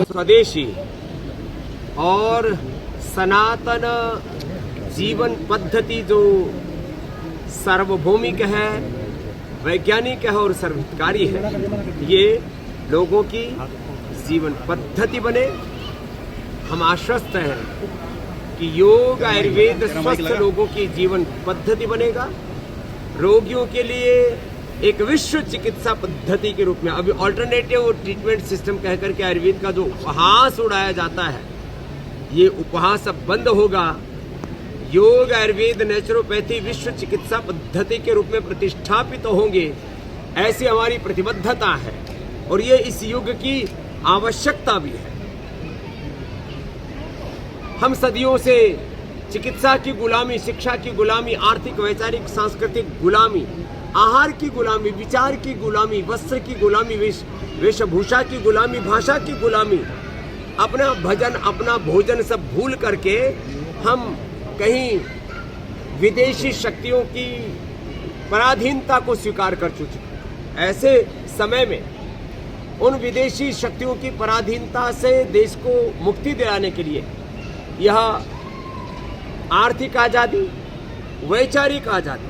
स्वदेशी और सनातन जीवन पद्धति जो सार्वभौमिक है, वैज्ञानिक है और सर्वहितकारी है, ये लोगों की जीवन पद्धति बने। हम आश्वस्त हैं कि योग आयुर्वेद स्वस्थ लोगों की जीवन पद्धति बनेगा। रोगियों के लिए एक विश्व चिकित्सा पद्धति के रूप में अभी ऑल्टरनेटिव ट्रीटमेंट सिस्टम कहकर के आयुर्वेद का जो उपहास उड़ाया जाता है, ये उपहास अब बंद होगा। योग आयुर्वेद नेचुरोपैथी विश्व चिकित्सा पद्धति के रूप में प्रतिष्ठापित होंगे, ऐसी हमारी प्रतिबद्धता है और ये इस युग की आवश्यकता भी है। हम सदियों से चिकित्सा की गुलामी, शिक्षा की गुलामी, आर्थिक वैचारिक सांस्कृतिक गुलामी, आहार की गुलामी, विचार की गुलामी, वस्त्र की गुलामी, वेशभूषा की गुलामी, भाषा की गुलामी, अपना भजन अपना भोजन सब भूल करके हम कहीं विदेशी शक्तियों की पराधीनता को स्वीकार कर चुके। ऐसे समय में उन विदेशी शक्तियों की पराधीनता से देश को मुक्ति दिलाने के लिए यह आर्थिक आज़ादी, वैचारिक आज़ादी,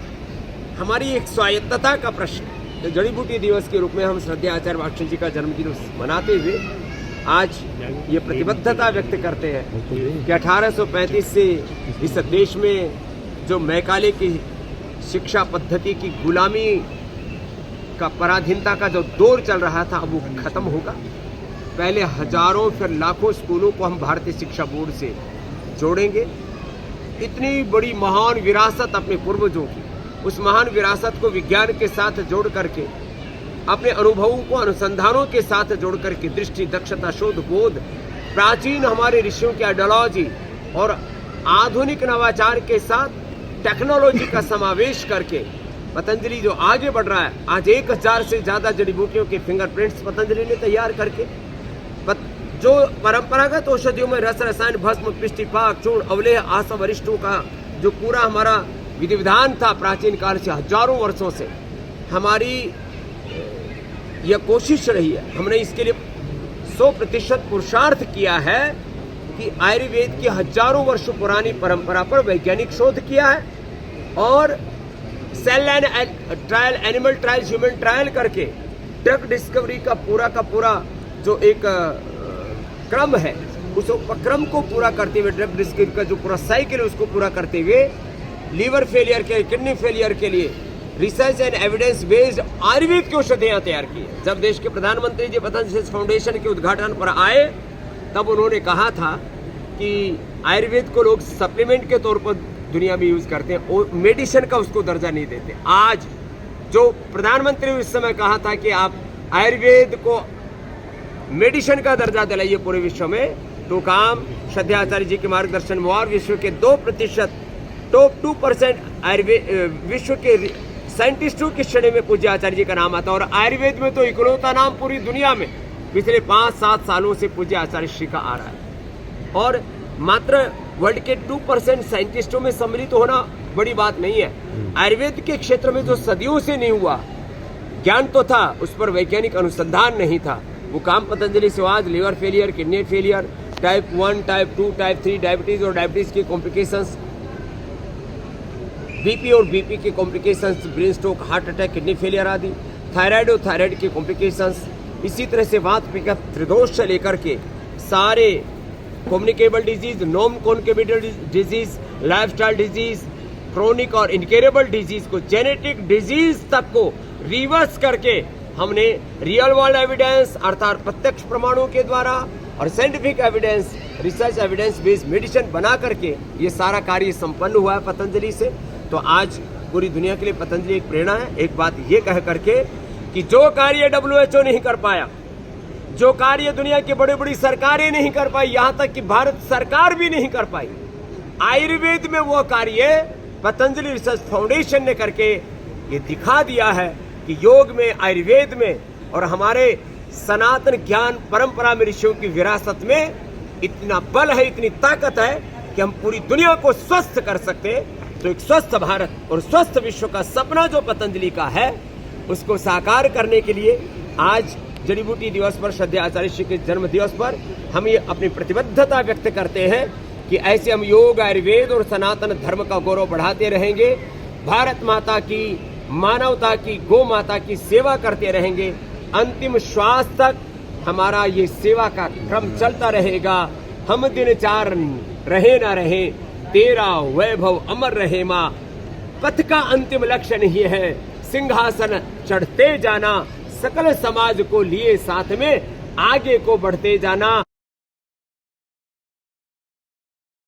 हमारी एक स्वायत्तता का प्रश्न, तो जड़ी बूटी दिवस के रूप में हम श्रद्धेय आचार्य वात्सल्य जी का जन्मदिन मनाते हुए आज ये प्रतिबद्धता व्यक्त करते हैं कि 1835 से इस देश में जो मैकाले की शिक्षा पद्धति की गुलामी का, पराधीनता का जो दौर चल रहा था, अब वो खत्म होगा। पहले हजारों फिर लाखों स्कूलों को हम भारतीय शिक्षा बोर्ड से जोड़ेंगे। इतनी बड़ी महान विरासत अपने पूर्वजों की, उस महान विरासत को विज्ञान के साथ जोड़ करके, अपने अनुभवों को अनुसंधानों के साथ जोड़ करके, दृष्टि, दक्षता, शोध, बोध, प्राचीन हमारे ऋषियों की आइडियोलॉजी और आधुनिक नवाचार के साथ टेक्नोलॉजी का समावेश करके पतंजलि जो आगे बढ़ रहा है, आज 1000 से ज्यादा जड़ी बूटियों के फिंगरप्रिंट्स पतंजलि ने तैयार करके, जो परंपरागत औषधियों में रस, रसायन, भस्म, पिष्टि, पाक, चूर्ण, अवलेह, आसव, वरिष्ठों का जो पूरा हमारा विधि विधान था प्राचीन काल से, हजारों वर्षों से हमारी यह कोशिश रही है। हमने इसके लिए 100% पुरुषार्थ किया है कि आयुर्वेद की हजारों वर्ष पुरानी परंपरा पर वैज्ञानिक शोध किया है और cell and trial, animal trial, human trial करके ड्रग डिस्कवरी का पूरा जो एक क्रम है, उस उपक्रम को पूरा करते हुए, ड्रग डिस्कवरी का जो पूरा साइकिल है उसको पूरा करते हुए, लीवर फेलियर के, किडनी फेलियर के लिए research and evidence based Ayurveda की औषधियां तैयार की है। जब देश के प्रधानमंत्री जी पतंजलि फाउंडेशन के उद्घाटन पर आए, तब उन्होंने कहा था कि आयुर्वेद को लोग सप्लीमेंट के तौर पर दुनिया में यूज करते हैं और मेडिसिन का उसको दर्जा नहीं देते। आज जो प्रधानमंत्री उस समय कहा था कि आप आयुर्वेद को मेडिसिन का दर्जा दिलाइए पूरे विश्व में, तो काम श्रद्धेय आचार्य जी के मार्गदर्शन में और विश्व के 2% टॉप 2% आयुर्वेद विश्व के साइंटिस्टों की श्रेणी में पूज्य आचार्य जी का नाम आता है। और आयुर्वेद में तो इकलौता नाम पूरी दुनिया में पिछले 5-7 सालों से पूज्य आचार्य श्री का आ रहा है। और मात्र वर्ल्ड के 2% साइंटिस्टों में सम्मिलित होना बड़ी बात नहीं है। आयुर्वेद के क्षेत्र में जो सदियों से नहीं हुआ, ज्ञान तो था, उस पर वैज्ञानिक अनुसंधान नहीं था, वो काम पतंजलि से आज liver failure, kidney failure, type 1, type 2, type 3 diabetes और डायबिटीज की कॉम्प्लिकेशंस, बीपी और बीपी की complications, brain stroke, heart attack, kidney failure आदि, थायराइड और थायराइड की कॉम्प्लिकेशंस, इसी तरह से वात पित्त त्रिदोष से लेकर के सारे communicable disease, non communicable disease, lifestyle disease, chronic और इनक्योरेबल डिजीज को, जेनेटिक डिजीज तक को रिवर्स करके हमने रियल वर्ल्ड एविडेंस अर्थात प्रत्यक्ष प्रमाणों के द्वारा और scientific evidence, research evidence based medicine बना करके ये सारा कार्य संपन्न हुआ है पतंजलि से। तो आज पूरी दुनिया के लिए पतंजलि एक प्रेरणा है। एक बात ये कह करके कि जो कार्य WHO नहीं कर पाया, जो कार्य दुनिया की बड़ी बड़ी सरकारें नहीं कर पाई, यहाँ तक कि भारत सरकार भी नहीं कर पाई, आयुर्वेद में वो कार्य पतंजलि रिसर्च फाउंडेशन ने करके ये दिखा दिया है कि योग में, आयुर्वेद में और हमारे सनातन ज्ञान परंपरा में ऋषियों की विरासत में इतना बल है, इतनी ताकत है कि हम पूरी दुनिया को स्वस्थ कर सकते। तो एक स्वस्थ भारत और स्वस्थ विश्व का सपना जो पतंजलि का है, उसको साकार करने के लिए आज जड़ी बूटी दिवस पर, श्रद्धेय आचार्य श्री के जन्म दिवस पर हम ये अपनी प्रतिबद्धता व्यक्त करते हैं कि ऐसे हम योग, आयुर्वेद और सनातन धर्म का गौरव बढ़ाते रहेंगे। भारत माता की, मानवता की, गौ माता की सेवा करते रहेंगे। अंतिम श्वास तक हमारा ये सेवा का क्रम चलता रहेगा। हम दिनचार रहे ना रहे, तेरा वैभव अमर रहे माँ। पथ का अंतिम लक्ष्य नहीं है सिंहासन चढ़ते जाना, सकल समाज को लिए साथ में आगे को बढ़ते जाना।